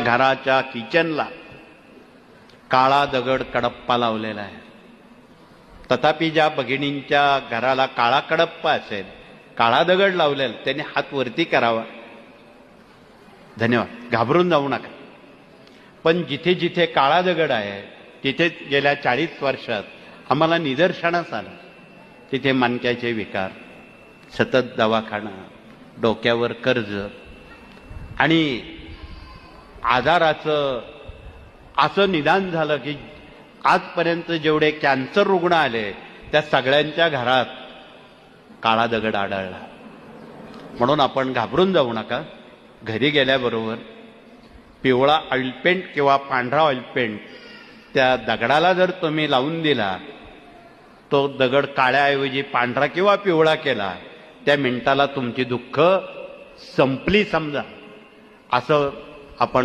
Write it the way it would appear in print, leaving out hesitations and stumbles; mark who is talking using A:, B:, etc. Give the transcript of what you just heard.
A: घराच्या किचनला काळा दगड कडप्पा लावलेला आहे. तथापि ज्या भगिनींच्या घराला काळा कडप्पा असेल, काळा दगड लावलेला, त्यांनी हात वरती करावा. धन्यवाद. घाबरून जाऊ नका. पण जिथे जिथे काळा दगड आहे तिथे गेल्या 40 वर्षात आम्हाला निदर्शनास आलं, तिथे मणक्याचे विकार, सतत दवाखाना, डोक्यावर कर्ज आणि आजाराचं असं निदान झालं की आजपर्यंत जेवढे कॅन्सर रुग्ण आले त्या सगळ्यांच्या घरात काळा दगड आढळला. म्हणून आपण घाबरून जाऊ नका. घरी गेल्याबरोबर पिवळा ऑइल पेंट किंवा पांढरा ऑइल पेंट त्या दगडाला जर तुम्ही लावून दिला, तो दगड काळ्याऐवजी पांढरा किंवा पिवळा केला, त्या मिनिटाला तुमची दुःख संपली समजा. असं आपण